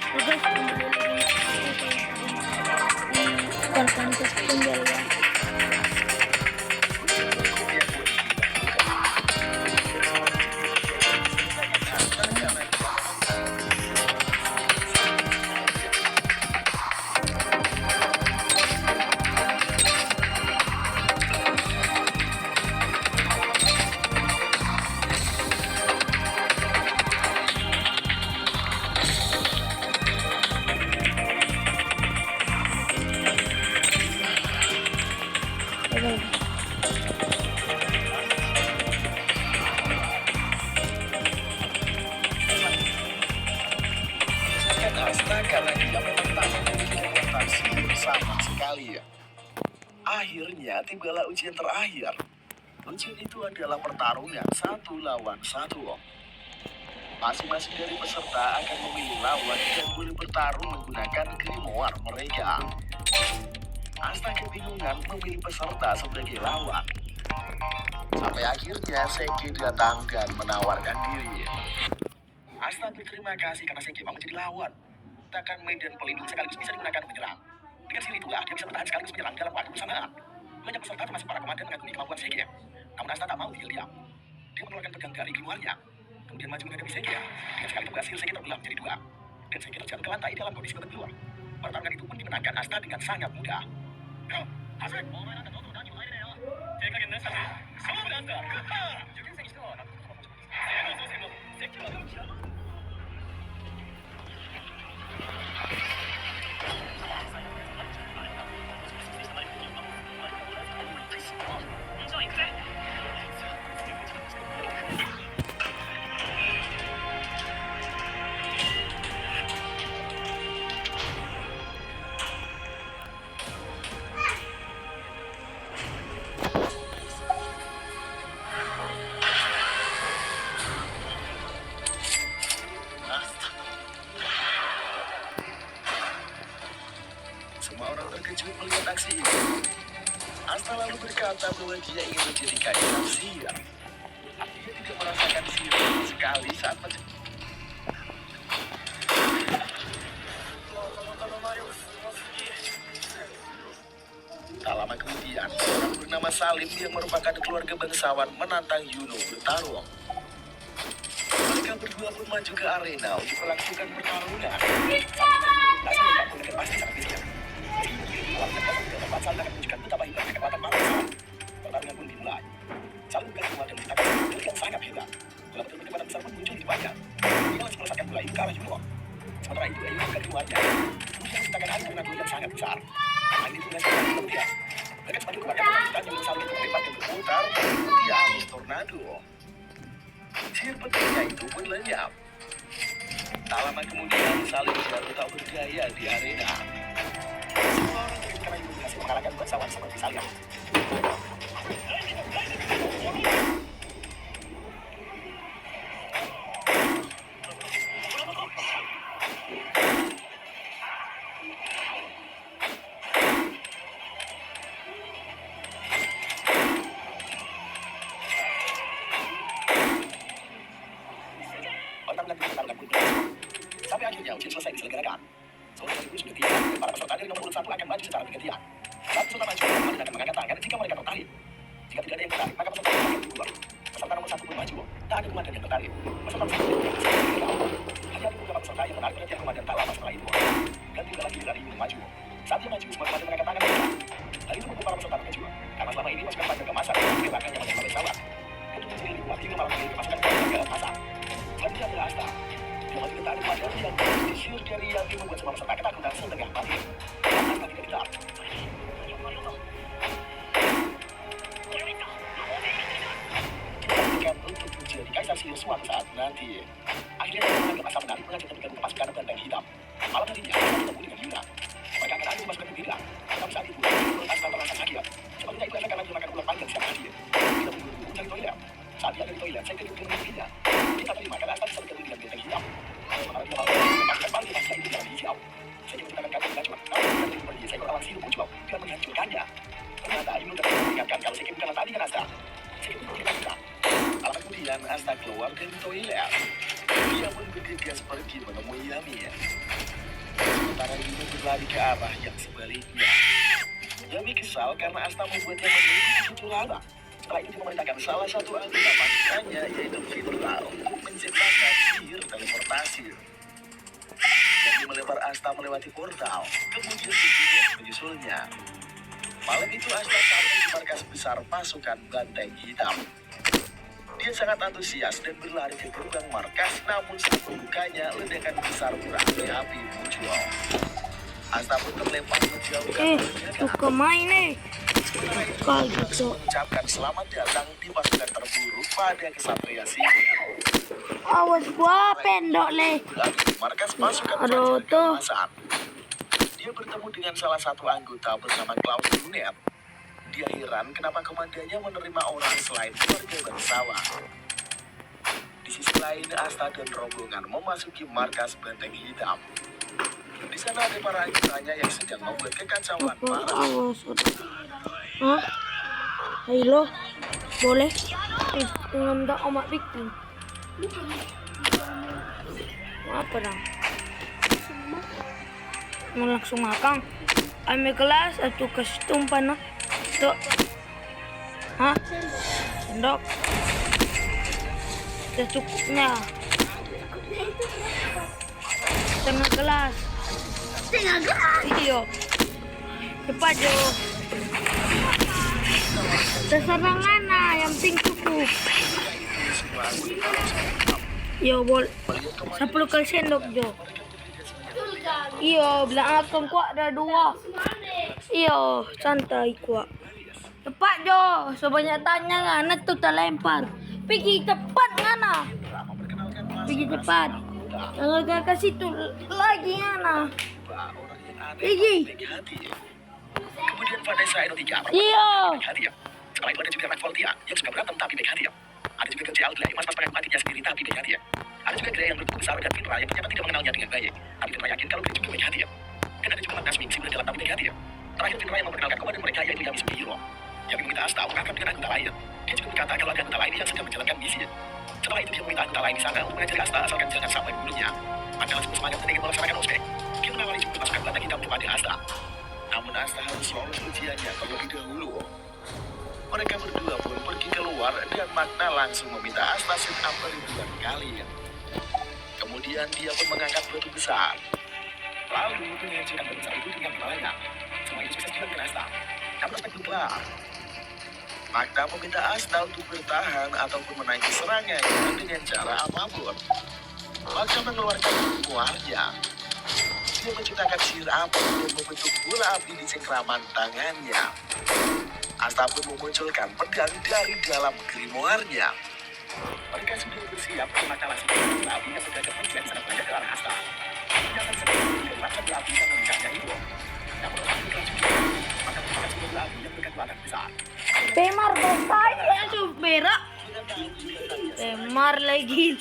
Oke, kembali lagi di podcast tinggal ya. Oke. Karena dia memang tak memiliki reputasi sama sekali ya. Akhirnya tibalah ujian terakhir. Ujian itu adalah pertarungan 1 lawan 1. Masing-masing dari peserta akan memilih lawan dan boleh bertarung menggunakan grimoire mereka. Asta kebingungan memilih peserta sebagai lawan. Sampai akhirnya Seki datang dan menawarkan diri. Asta berterima kasih karena Seki mau menjadi lawan. Takkan medan pelindung sekaligus bisa digunakan menyerang. Dengan skill itulah dia bisa bertahan sekaligus menyerang dalam waktu bersamaan. Banyak peserta termasuk para komandan mengagumi kemampuan Seki. Namun Asta tak mau tinggal diam. Dia mengeluarkan pedang dari grimoire-nya. Kemudian maju menghadapi Seki. Dengan sekali berhasil Seki terbelah menjadi 2. Dan Seki terjatuh ke lantai dalam kondisi babak belur. Pertarungan itu pun dimenangkan Asta dengan sangat mudah. Semua orang terkejut melihat aksi ini. Asta lalu berkata bahwa dia ingin menjadi kaisar sihir. Dia tidak merasakan sihir sama sekali saat Tak lama kemudian, seorang bernama Salim yang merupakan keluarga bangsawan menantang Yuno bertarung. Mereka berdua pun maju ke arena untuk melakukan pertarungan. Pasti sangat bising. Keluarga kosong tidak dapat Salim akan menunjukkan betapa hebatnya kekuatan bangsawan. Pertarungan pun dimulai. Salim bukan kuat dan menciptakan skill yang sangat hebat. Bola betul berkekuatan besar pun muncul di depannya. Dia langsung melesatkan bola itu ke arah Yuno. Sementara itu, Yuno bukan keluarnya. Dia menciptakan air tornado yang sangat besar. Air itu menghasilkan kemudian. Mereka semakin keluarkan kelanjutan yang Salim itu melempar dan berputar. Dia habis tornado. Sihir pentingnya itu pun lenyap. Tak lama kemudian Salim jatuh tak berdaya di arena. Semua orang terkejut karena Yuno berhasil mengalahkan bangsawan seperti Salim. Pertarungan pun berlangsung. Sampai akhirnya ujian selesai diselenggarakan. Seorang juri sudah tiba dan para peserta dari nomor urut 1 akan maju secara bergantian. Satu peserta maju dan akan mengangkat tangan jika mereka tertarik. Jika tidak ada yang tertarik, maka peserta akan gugur. Peserta nomor 1 pun maju. Tak ada komandan yang tertarik. Peserta nomor 1 yang tertarik. Hanya ada beberapa peserta yang menarik perhatian komandan tak lama setelah itu. Dan tidak lagi berani maju. Saat dia maju, semua komandan mengangkat tangan mereka. Hal itu membuat para peserta terkejut. Karena selama ini pasukan panjang kemasan mengelakkan yang menjadi pesawat. Kedua sendiri kuat hingga malah menjadi pasukan panjang dalam masa. Dan dia adalah Asta. Dia masih tertarik pada yang disihir dari yang membuat semua peserta ketakutan setengah mati. Asta tidak getar. Kita untuk menjadi kaisar sihir suatu saat nanti. Akhirnya dia menganggap Asta menarik mengajukan 3 pasukan benteng hitam. Malam harinya, Asta bertemu dengan Yuna. Mereka akan adu pasukan berbeda. Tetapi saat itu, Asta terasa sakit. Sepertinya itu efek karena dia makan ulang panjang siang tadi. Dia buru-buru mencari toilet. Saat dia ada di toilet, saya kedua dengan dirinya. Kita terima karena Asta bisa bertemu dengan benteng hitam. Sementara dia malah memakan balik pasukan itu dengan hijau. Saya menggunakan kata baju. Namun dia pergi seekor awan sihir muncul dan menghancurkannya. Ternyata Yuno dapat mengingatkan kalau Seki bukanlah tadi dengan Asta. Seki pun tidak bisa. Lama kemudian Asta keluar dari toilet. Dia pun bergegas pergi pergi menemui Yami. Sementara Yuno berlari ke arah yang sebaliknya. Yami kesal karena Asta membuatnya menunggu begitu lama. Setelah itu dia memerintahkan salah satu anggota pasukannya, yaitu Fitral, untuk menciptakan sihir teleportasi. Yami melempar Asta melewati portal, kemudian Yuno menyusulnya. Malam itu Asta sampai di markas besar pasukan Banteng Hitam. Dia sangat antusias dan berlari ke gerbang markas, namun saat membukanya, ledakan besar berapi-api muncul. Asta pun terlempar menjauh ke Suka main nih. Kalau gitu. mengucapkan selamat datang di pasukan terburuk pada kesatria sihir. Awas gua pendok leh. Berada di markas pasukan Aduh, Fajar tuh. Keemasan. Dia bertemu dengan salah satu anggota bernama Klaus Brunet. Dia heran kenapa komandannya menerima orang selain keluarga bangsawan. Di sisi lain, Asta dan rombongan memasuki markas Banteng Hitam. Di sana ada para anggotanya yang sedang membuat kekacauan Apa parah. awas? Hah? Halo, boleh? Dengan tak omak bikin. Apa dong? Mau langsung makan? Ambil kelas atau ke tumpan nak? Tuh. Hah? Sendok. Secukupnya. Setengah gelas. Iyo. Cepat Jo. Seserangan nah, yang penting cukup. Yo bol. 10 kali sendok Jo. Iyo, bilang akan kuat ada 2. Iyo, santai kuat. Cepat Jo, sebanyak tanya ngana tuh tak lempar. Pergi cepat ngana. Pergi cepat. Jangan ke situ lagi ngana. Pergi. Kemudian Vanessa Eno 3 Iyo. baik hati ya. Setelah itu ada juga Matt Voltia yang suka berantem tapi baik hati ya. Ada juga Kerja Outlet, mas-mas pakai adiknya sendiri tapi baik hati ya. Ada juga Grey yang bertubuh besar dan Fitra yang ternyata tidak mengenalnya dengan baik. Tapi Fitra yakin kalau Grey juga baik hati ya. Dan ada juga Matt Nasming, si muda dalam tapi baik hati ya. Terakhir Fitra yang memperkenalkan komandan mereka yaitu Yami Sugihiro. Yami meminta Asta untuk akrab dengan anggota lain. Dia juga berkata kalau ada anggota lain yang sedang menjalankan misi. Setelah itu dia meminta anggota lain di sana untuk mengajari Asta asalkan jangan sampai membunuhnya. Adalah sebuah semangat dan ingin melaksanakan ospek. Dia menawari juga pasukan Banteng Hitam kepada Asta. Namun Asta harus lolos ujiannya terlebih dahulu. Mereka berdua pun pergi keluar dan Magna langsung meminta Asta sit up ribuan kali. Kemudian dia pun mengangkat batu besar. Lalu mengajukan batu besar itu dengan kepalanya. Semua itu sukses dilakukan Asta. Namun aspek belum kelar. Magna meminta Asta untuk bertahan ataupun menaiki serangan dengan cara apapun. Magna mengeluarkan keluarnya. Dia menciptakan sihir api dan membentuk bola api di cengkraman tangannya. Asta pun memunculkan pedang dari dalam grimoire-nya. Mereka sudah bersiap untuk langsung bola api yang sudah kemudian sangat banyak ke arah Asta. Dia akan segera melepaskan bola api yang memecahnya itu. Namun api juga maka menciptakan bola api yang berkekuatan besar. Pemar besar ya tuh berak. Pemar lagi.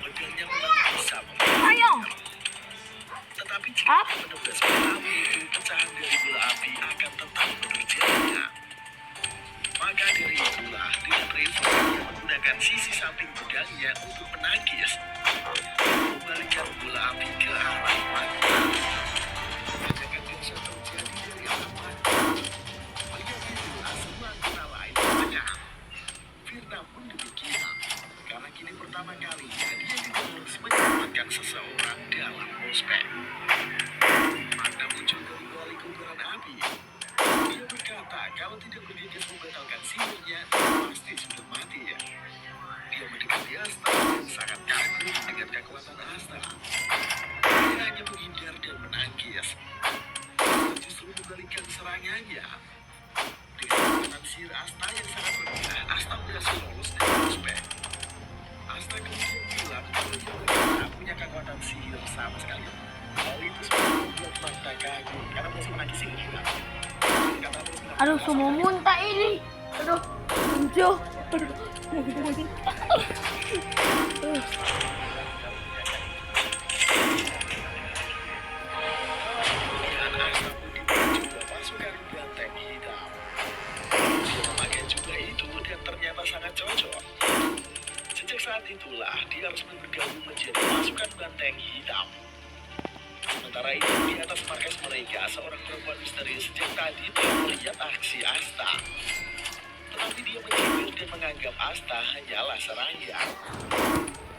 Pedangnya memang bisa Ayo. tetapi jika menembus bola api itu, pecahan dari bola api akan tetap terjadinya. Maka dari itulah dengan refleks dia menggunakan sisi samping pedangnya untuk menangkis, membalikkan bola api ke arah Magna. Ledakan biasa terjadi dari arah Magna. Melihat itulah semua anggota lain menyerang. Firna pun demikian, karena kini pertama kalinya dia harus menyelamatkan seseorang dalam ospek. Magna muncul dari balik kobaran api. Dia berkata kalau tidak bergegas membatalkan sihirnya, pasti sudah mati ya. Dia mendekati Asta dan sangat kagum dengan kekuatan Asta. Dia hanya menghindar dan menangkis. Asta justru membalikkan serangannya. Dengan kekuatan sihir Asta yang sangat rendah, Asta berhasil lolos dari ospek. Asta kemudian bilang kalau dia tidak punya kekuatan sihir sama sekali. Hal itu semua membuat Magna kagum karena masih menangkis sihir juga. Aduh, semua muntah ini. Aduh, Jo. Pasukan Banteng Hitam. Dia memakai juga itu dan ternyata sangat cocok. Sejak saat itulah dia mereka resmi bergabung menjadi pasukan banteng hitam. Sementara itu, di atas markas mereka, seorang perempuan misterius sejak tadi telah melihat aksi Asta. Tetapi dia mencibir dan menganggap Asta hanyalah serangga.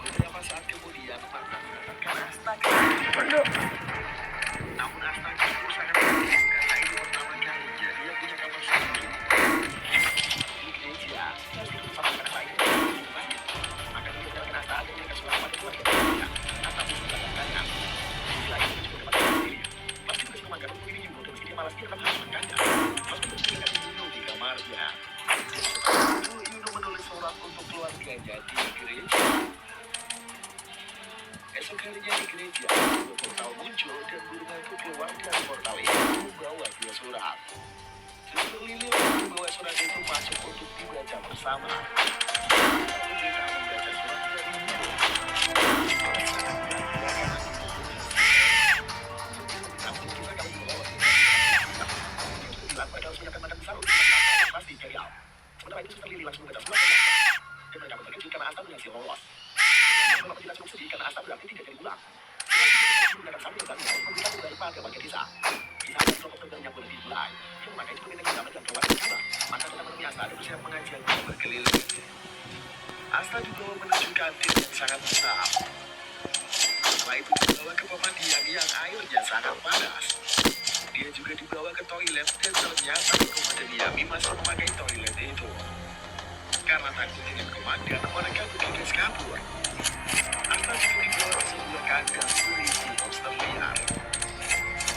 Beberapa saat kemudian, Marta mendapatkan Asta ke namun Asta justru sangat bingung karena itu pertama kalinya dia punya kamar sendiri. Di gereja, dia hidup bersama anak lain. Maka dia menjalankan Asta agar mereka selamat dari keluarga mereka. Asta pun mendapatkannya. Di lain itu juga dapat sendiri. Pasti juga memakan buku ini juga, meski dia malas dia tetap harus makannya. Meski berpikirkan Yuno di kamarnya. Yuno menulis surat untuk keluarganya di gereja. Esok harinya di gereja, portal muncul dan burung hantu keluar dari portal itu membawa 2 surat. Suster Lili membawa surat itu masuk untuk dibaca bersama. Kita membaca surat dari Yuno. Namun kita kalau membawa bilang mereka harus menyiapkan makan besar untuk makan yang pasti cereal. Sementara itu Suster Lili langsung membaca surat dan mereka berkecil karena Asta berhasil lolos. Bapak tidak cukup sedih karena Asta berarti tidak jadi pulang. Setelah itu mereka menggunakan sapi yang baru untuk membuka kembali pada bagian kisah. Kisah dan kelompok tenggelam yang boleh dimulai. Yang memakai itu berbeda zaman dan keluar dari Asta. Maka tetap menemui Asta dan bersiap mengajian berkeliling. Asta dibawa menuju kantin yang sangat besar. Setelah itu dibawa ke pemandian yang airnya sangat panas. Dia juga dibawa ke toilet dan ternyata komandan Yami masih memakai toilet itu. Karena takut dengan komandan, mereka bergegas kabur. Asta juga dibawa ke sebuah kandang berisi monster liar.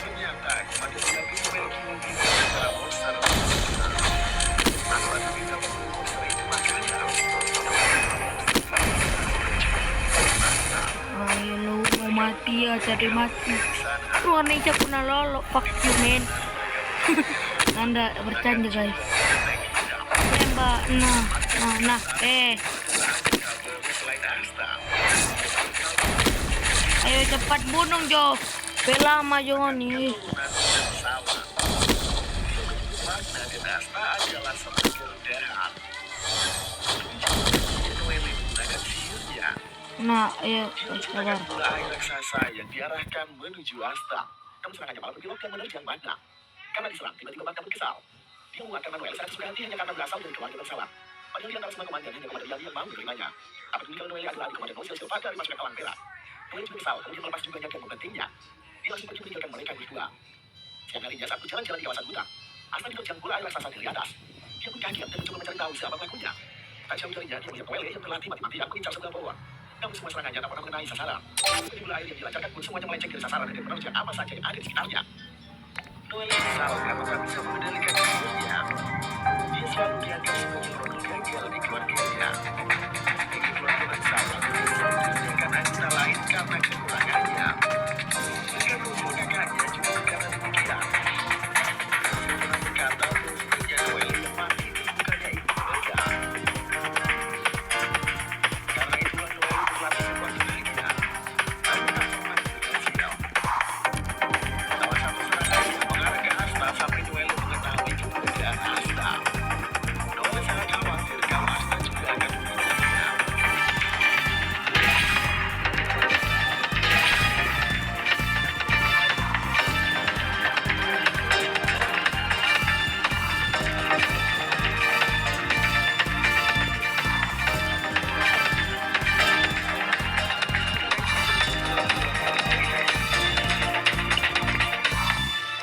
Ternyata komandan Yami memiliki mimpi antara monster dan monster. Asta diminta membeli monster itu makanan. Ayo lu mau mati ya, jadi mati. Lu Indonesia pernah lolo, fuck you man. Anda bercanda guys. Tembak, nah, ayo cepat bunuh Jo. Bela sama Jo nih. Nah, ayo sabar. Air raksasa yang diarahkan menuju Asta. Namun serangannya malah berbelok dan menerjang Magna. Karena diserang, tiba-tiba Magna berkesal. Dia menguatkan Manuel saat sudah hati hanya karena berasal dari keluarga bersalah. Padahal di antara semua komandan hanya komandan yang mau menerimanya. Apa peduli kalau Noel adalah adik komandan Mosil Silva dari pasukan Elang Perak. Noel juga kesal, kemudian melepas juga dan membantingnya. Dia langsung pergi meninggalkan mereka berdua. Siang harinya saat berjalan-jalan di kawasan hutan, Asta diterjang bola air raksasa dari atas. Dia pun kaget dan mencoba mencari tahu siapa pelakunya. Tak jauh darinya, dia melihat Noel yang berlatih mati-matian mengincar sebelah pohon. Namun semua serangannya tak pernah mengenai sasaran. Di bola air yang dilancarkan pun semuanya melenceng dari sasaran dan menerjang apa saja yang ada di sekitarnya. Noel kesal karena tak bisa mengendalikan dirinya. Dia selalu dianggap sebagai orang gagal di keluarganya. Bagi keluarga bersalah, dia selalu disediakan anggota lain karena kekurangannya. Jika kelompok kakaknya juga karena demikian. Dia berkata bahwa sebenarnya Noel yang mati itu bukannya ibu mereka. Karena itulah Noel berlatih sekuat tenaganya. Namun tak pernah berhasil. Salah satu serangan yang mengarah ke Asta sampai Noel mengetahui keberadaan Asta. Noel sangat khawatir kalau Asta juga akan mengincarnya.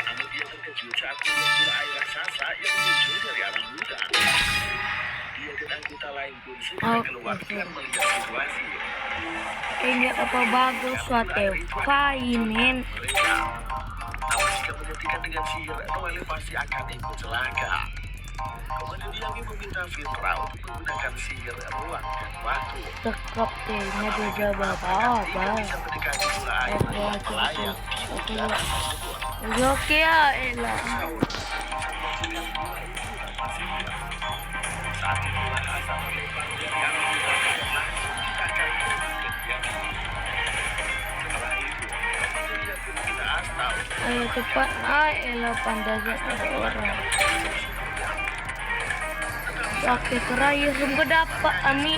Namun dia terkejut saat melihat bola air raksasa yang muncul dari arah hutan. Dia dan anggota lain pun segera keluar dan melihat situasi. Ini apa bagus suatu kainin. Mereka. Namun jika menghentikan dengan sihir, Noel pasti akan ikut celaka. Komandan Yami meminta Fitra untuk menggunakan sihir ruang dan waktu. Cekap tehnya juga Dia apa? bisa mendekati bola air yang melayang di udara tersebut. Oke ya, elah. Saat itulah Asta melebar dari arah hutan dan langsung ditakai komandan Yami. Setelah itu, komandan Yami meminta Asta untuk Ayo cepat, elah pandasnya ada orang. Pakai keraya sungguh dapat Ami.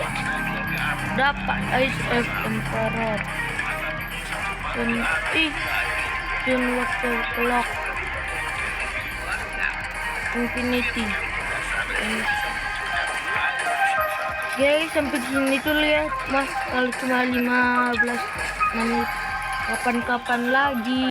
dapat Ice F Emperor. Jun Water Clock Infinity. Guys, sampai sini dulu ya mas, kalau cuma 15 menit, kapan-kapan lagi.